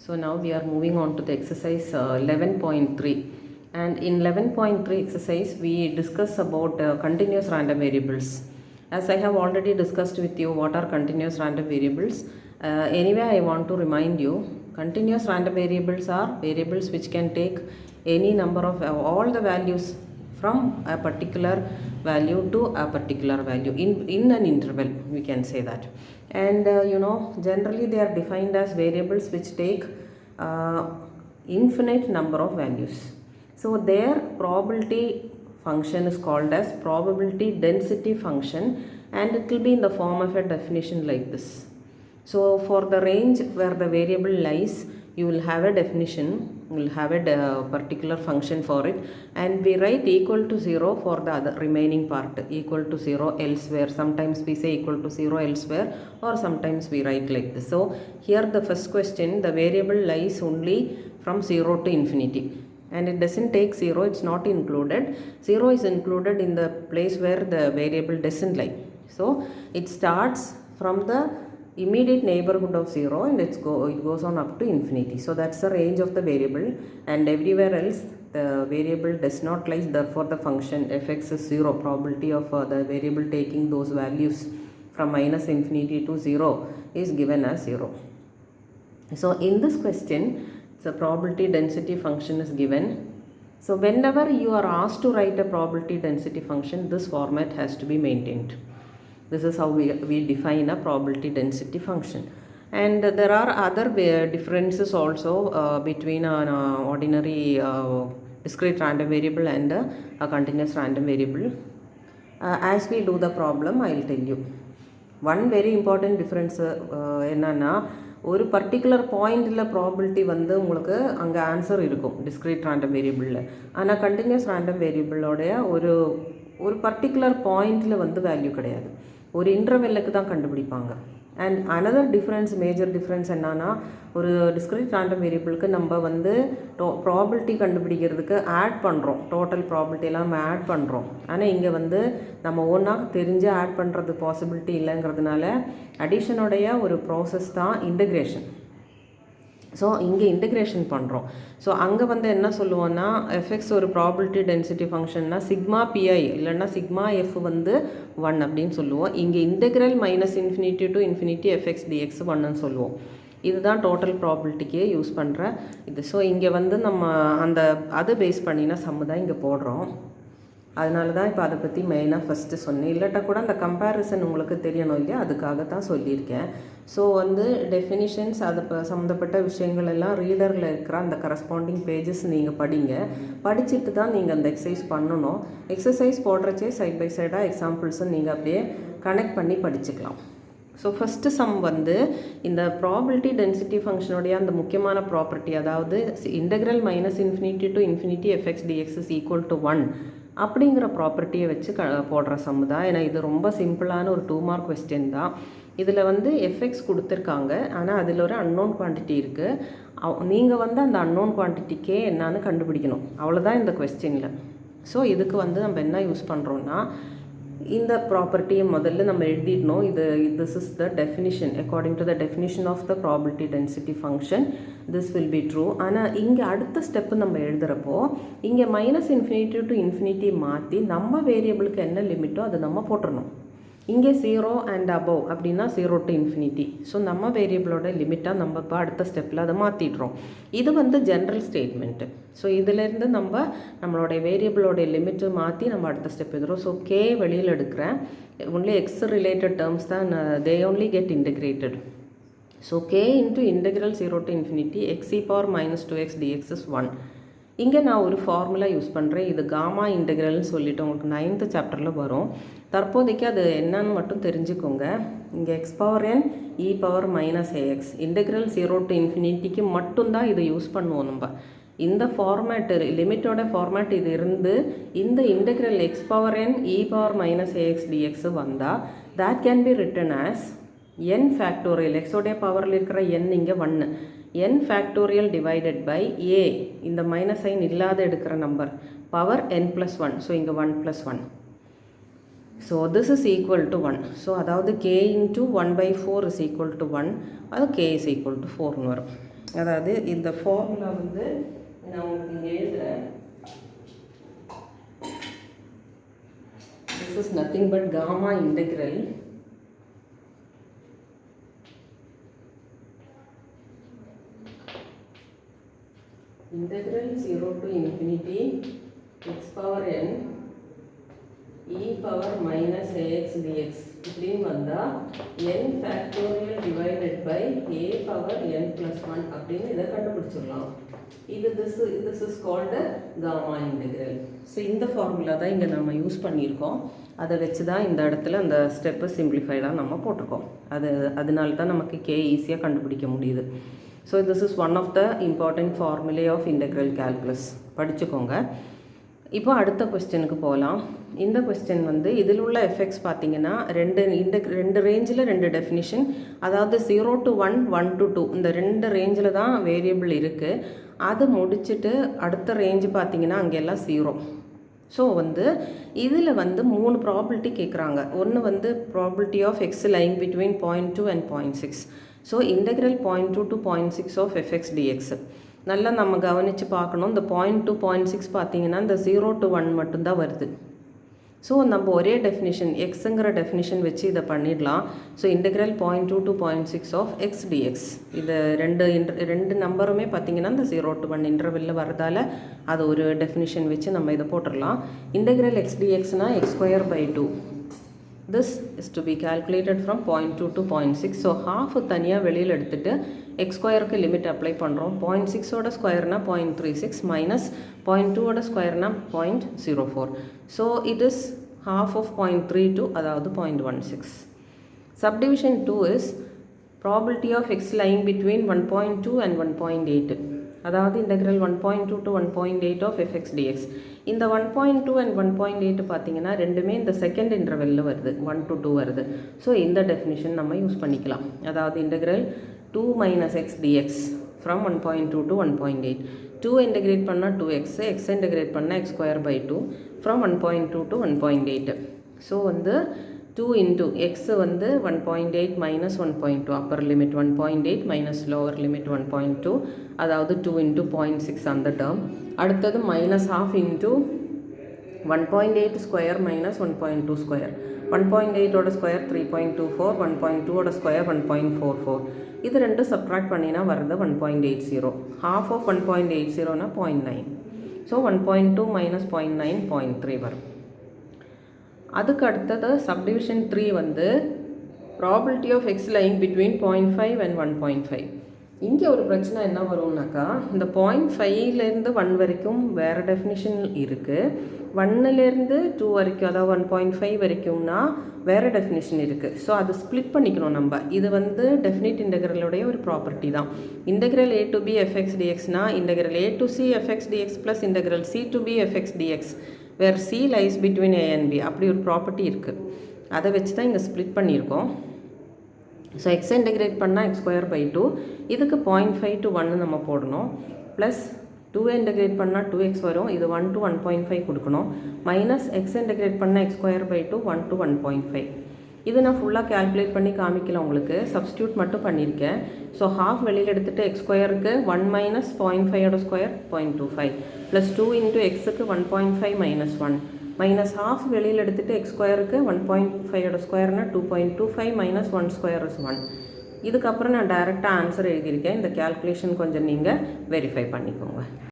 So now we are moving on to the exercise 11.3, and in 11.3 exercise we discuss about continuous random variables. As I have already discussed with you what are continuous random variables, anyway I want to remind you, continuous random variables are variables which can take any number of all the values from a particular value to a particular value in an interval, we can say that. And generally they are defined as variables which take infinite number of values. So their probability function is called as probability density function, and it will be in the form of a definition like this. So for the range where the variable lies, you will have a definition, you will have a particular function for it, and we write equal to 0 for the other remaining part, equal to 0 elsewhere. Sometimes we say equal to 0 elsewhere, or sometimes we write like this. So here the first question, the variable lies only from 0 to infinity, and it doesn't take 0, it's not included. 0 is included in the place where the variable doesn't lie. So it starts from the immediate neighborhood of 0 and it goes on up to infinity. So that's the range of the variable, and everywhere else the variable does not lie, therefore the function fx is 0. Probability of the variable taking those values from minus infinity to 0 is given as 0. So in this question the probability density function is given. So whenever you are asked to write a probability density function, this format has to be maintained. This is how we define a probability density function. And there are other differences also between an ordinary discrete random variable and a continuous random variable. As we do the problem, I will tell you. One very important difference என்னன்னா, ஒரு particular பாயிண்டில் probability வந்து உங்களுக்கு அங்கே answer இருக்கும் discrete random வேரியபிளில். ஆனால் continuous random வேரியபிளோடைய ஒரு particular பாயிண்டில் வந்து வேல்யூ கிடையாது, ஒரு இன்டர்வெல்லுக்கு தான் கண்டுபிடிப்பாங்க. And another difference, major difference என்னன்னா, ஒரு டிஸ்க்ரீட் ரேண்டம் வேரியபிளுக்கு நம்ம வந்து ப்ராபிலிட்டி கண்டுபிடிக்கிறதுக்கு ஆட் பண்ணுறோம், டோட்டல் ப்ராபிலிட்டி எல்லாம் நம்ம ஆட் பண்ணுறோம். ஆனால் இங்கே வந்து நம்ம ஒன்றாக தெரிஞ்சு ஆட் பண்ணுறது பாசிபிலிட்டி இல்லைங்கிறதுனால அடிஷனுடைய ஒரு ப்ராசஸ் தான் இன்டகிரேஷன். ஸோ இங்கே இன்டகிரேஷன் பண்ணுறோம். ஸோ அங்கே வந்து என்ன சொல்லுவோன்னா, எஃப்எக்ஸ் ஒரு ப்ராபிலிட்டி டென்சிட்டி ஃபங்க்ஷன்னா சிக்மா பிஐ இல்லைன்னா சிக்மா எஃப் வந்து 1 அப்படின்னு சொல்லுவோம். இங்கே integral minus infinity to infinity f x d x 1ன்னு சொல்லுவோம். இதுதான் டோட்டல் ப்ராபிலிட்டிக்கே யூஸ் பண்ணுற இது. ஸோ இங்கே வந்து நம்ம அதை பேஸ் பண்ணினா சம்மு தான் இங்கே போடுறோம். அதனால தான் இப்போ அதை பற்றி மெயினாக ஃபஸ்ட்டு சொன்னேன். இல்லாட்டா கூட அந்த கம்பேரிசன் உங்களுக்கு தெரியணும் இல்லையா, அதுக்காக தான் சொல்லியிருக்கேன். ஸோ வந்து டெஃபினிஷன்ஸ் அது சம்மந்தப்பட்ட விஷயங்கள் எல்லாம் ரீடரில் இருக்கிற அந்த கரஸ்பாண்டிங் பேஜஸ் நீங்கள் படிங்க. படிச்சுட்டு தான் நீங்கள் அந்த எக்ஸசைஸ் பண்ணணும். எக்ஸசைஸ் போடுறச்சே சைட் பை சைடாக எக்ஸாம்பிள்ஸும் நீங்கள் அப்படியே கனெக்ட் பண்ணி படிச்சுக்கலாம். ஸோ ஃபஸ்ட்டு சம் வந்து இந்த ப்ராபிலிட்டி டென்சிட்டி ஃபங்க்ஷனுடைய அந்த முக்கியமான ப்ராப்பர்ட்டி, அதாவது integral minus infinity to infinity f x dx is equal to 1 அப்படிங்கிற ப்ராப்பர்ட்டியை வச்சு போடுற சம் தான். ஏன்னா இது ரொம்ப சிம்பிளான ஒரு 2 மார்க் கொஸ்டின் தான். இதில் வந்து எஃப்எக்ஸ் கொடுத்துருக்காங்க, ஆனால் அதில் ஒரு அன்னோன் குவான்டிட்டி இருக்குது. நீங்கள் வந்து அந்த அன்னோன் குவான்டிட்டிக்கே என்னான்னு கண்டுபிடிக்கணும், அவ்வளோதான் இந்த கொஸ்டினில். ஸோ இதுக்கு வந்து நம்ம என்ன யூஸ் பண்ணுறோன்னா, இந்த ப்ராப்பர்ட்டியை முதல்ல நம்ம எழுதிடணும். This is the definition, according to the definition of the probability density function this will be true. ஆனால் இங்கே அடுத்த ஸ்டெப்பு நம்ம எழுதுகிறப்போ இங்கே மைனஸ் இன்ஃபினிட்டி டு இன்ஃபினிட்டி மாற்றி நம்ம வேரியபிளுக்கு என்ன லிமிட்டோ அதை நம்ம போட்டுடணும். இங்கே 0 அண்ட் அபவ் அப்படின்னா 0 டு இன்ஃபினிட்டி. ஸோ நம்ம வேரியபிளோட லிமிட்டாக நம்ம இப்போ அடுத்த ஸ்டெப்பில் அதை மாற்றிடுறோம். இது வந்து ஜென்ரல் ஸ்டேட்மெண்ட்டு. ஸோ இதிலேருந்து நம்மளுடைய வேரியபிளோடைய லிமிட்டு மாற்றி நம்ம அடுத்த ஸ்டெப் எழுதுகிறோம். ஸோ கே வெளியில் எடுக்கிறேன், ஒன்லி எக்ஸ் ரிலேட்டட் டேர்ம்ஸ் தான் they only get integrated. So K into integral 0 to infinity X E power minus 2x dx is 1. இங்கே நான் ஒரு ஃபார்முலா யூஸ் பண்ணுறேன். இது காமா இன்டெக்ரல்னு சொல்லிவிட்டு உங்களுக்கு 9th சாப்டரில் வரும். தற்போதைக்கு அது என்னன்னு மட்டும் தெரிஞ்சுக்கோங்க. இங்கே x power n e power minus a x integral 0 to இன்ஃபினிட்டிக்கு மட்டும்தான் இதை யூஸ் பண்ணுவோம். நம்ம இந்த ஃபார்மேட்டு லிமிட்டோட ஃபார்மேட் இது இருந்து இந்த integral x power n e power minus a x d x வந்தால் that can be written as n factorial. எக்ஸோடைய பவரில் இருக்கிற n இங்கே 1, n factorial divided by a, இந்த மைனஸ் சைன் இல்லாத எடுக்கிற நம்பர் பவர் n + 1. ஸோ இங்கே 1 + 1. So this is equal to 1. So அதாவது k into 1/4 is equal to 1, அது k இஸ் ஈக்குவல் டு 4ன்னு வரும். அதாவது இந்த ஃபார்முலா வந்து நான் உங்களுக்கு இங்கே எழுதுகிறேன். This is nothing but gamma integral integral 0 to infinity x power n e power minus ax dx இப்படின்னு வந்தால் n factorial divided by a power n plus 1 அப்படின்னு இதை கண்டுபிடிச்சிடலாம். this is called gamma integral. So இந்த formula தான் இங்கே நம்ம use பண்ணியிருக்கோம். அதை வச்சு தான் இந்த இடத்துல அந்த ஸ்டெப்பை சிம்பிளிஃபைடாக நம்ம போட்டிருக்கோம். அதனால தான் நமக்கு கே ஈஸியாக கண்டுபிடிக்க முடியுது. So this is one of the important formulae of integral calculus. படிச்சுக்கோங்க. இப்போ அடுத்த கொஸ்டினுக்கு போகலாம். இந்த கொஸ்டின் வந்து இதில் உள்ள எஃபெக்ட்ஸ் பார்த்தீங்கன்னா ரெண்டு ரேஞ்சில் ரெண்டு டெஃபினிஷன், அதாவது 0 to 1, 1 to 2 இந்த ரெண்டு ரேஞ்சில் தான் வேரியபிள் இருக்குது. அது முடிச்சுட்டு அடுத்த ரேஞ்சு பார்த்தீங்கன்னா அங்கெல்லாம் 0. ஸோ வந்து இதில் வந்து 3 ப்ராபிலிட்டி கேட்குறாங்க. ஒன்று வந்து probability of x lying between 0.2 and 0.6. So integral 0.2 to 0.6 of f x d x நல்லா நம்ம கவனித்து பார்க்கணும். இந்த 0.2 0.6 பார்த்தீங்கன்னா இந்த 0 to 1 மட்டும்தான் வருது. ஸோ நம்ம ஒரே டெஃபினிஷன் எக்ஸுங்கிற டெஃபினிஷன் வச்சு இதை பண்ணிடலாம். So integral 0.2 to 0.6 of x d x இது ரெண்டு நம்பருமே பார்த்தீங்கன்னா இந்த 0 to 1 இன்டர்வெல்லில் வரதால் அது ஒரு டெஃபினிஷன் வச்சு நம்ம இதை போட்டுடலாம். இன்டெக்ரல் எக்ஸ் டிஎக்ஸ்னால் x²/2. This is to be calculated from 0.2 to 0.6. So half தனியாக வெளியில் எடுத்துகிட்டு x²க்கு லிமிட் அப்ளை பண்ணுறோம். 0.6ஓட ஸ்கொயர்னா 0.36 மைனஸ் 0.2ஓட ஸ்கொயர்னா 0.04. So it is half of 0.32, அதாவது 0.16. Subdivision 2 is probability of x lying between 1.2 and 1.8. அதாவது integral 1.2 to 1.8 of fx dx. இந்த 1.2 and 1.8 பார்த்தீங்கன்னா ரெண்டுமே இந்த செகண்ட் இன்டர்வெல்லில் வருது, 1 to 2 வருது. ஸோ இந்த டெஃபினிஷன் நம்ம யூஸ் பண்ணிக்கலாம். அதாவது integral 2 minus x dx from 1.2 to 1.8. 2 integrate பண்ணால் 2x, x இன்டெகிரேட் பண்ணால் x²/2 from 1.2 to 1.8. ஸோ வந்து 2 into x வந்து 1.8 minus 1.2, upper limit 1.8 minus lower limit 1.2, அதாவது 2 into 0.6 அந்த டேர்ம். அடுத்தது minus half into 1.8 square minus 1.2 square. 1.8ஓட ஸ்கொயர் 3.24, 1.2ஓட square 1.44. இது ரெண்டு சப்ட்ராக்ட் பண்ணினா வருது 1.80. half of 1.80னா 0.9. ஸோ 1.2 minus 0.9 0.3 வரும். அதுக்கு அடுத்தது சப்டிவிஷன் 3 வந்து probability of x lying between 0.5 and 1.5. இங்கே ஒரு பிரச்சனை என்ன வரும்னாக்கா, இந்த 0.5லேருந்து 1 வரைக்கும் வேறு டெஃபினிஷன் இருக்குது, 1லேருந்து 2 வரைக்கும் அதாவது 1.5 வரைக்கும்னா வேறு டெஃபினிஷன் இருக்குது. ஸோ அது ஸ்ப்ளிட் பண்ணிக்கணும் நம்ம. இது வந்து டெஃபினிட் இன்டெக்ரலுடைய ஒரு ப்ராப்பர்ட்டி தான். Integral a to b fx dxனா integral a to c fx dx plus integral c to b fx dx where c lies between a and b அப்படி ஒரு ப்ராப்பர்ட்டி இருக்குது. அதை வச்சு தான் இங்கே ஸ்ப்ளிட் பண்ணியிருக்கோம். ஸோ எக்ஸ் இன்டெகிரேட் பண்ணால் x²/2, இதுக்கு 0.5 to 1 நம்ம போடணும். ப்ளஸ் 2 இன்டெகிரேட் பண்ணால் 2x வரும், இது 1 to 1.5 கொடுக்கணும். மைனஸ் எக்ஸ் இன்டெகிரேட் பண்ணால் x²/2 1 to 1.5. இது நான் ஃபுல்லாக கேல்குலேட் பண்ணி காமிக்கல உங்களுக்கு, சப்ஸ்டியூட் மட்டும் பண்ணியிருக்கேன். ஸோ ஹாஃப் வெளியில் எடுத்துகிட்டு x²க்கு 1 minus 0.5ஓட ஸ்கொயர் 0.25 ப்ளஸ் 2 into எக்ஸுக்கு 1.5 minus 1 மைனஸ் ஹாஃப் வெளியில் எடுத்துகிட்டு x²க்கு 1.5ஓட ஸ்கொயர்னா 2.25 minus 1 square is 1. இதுக்கப்புறம் நான் டைரெக்டாக ஆன்சர் எழுதியிருக்கேன். இந்த கேல்குலேஷன் கொஞ்சம் நீங்கள் வெரிஃபை பண்ணிக்கோங்க.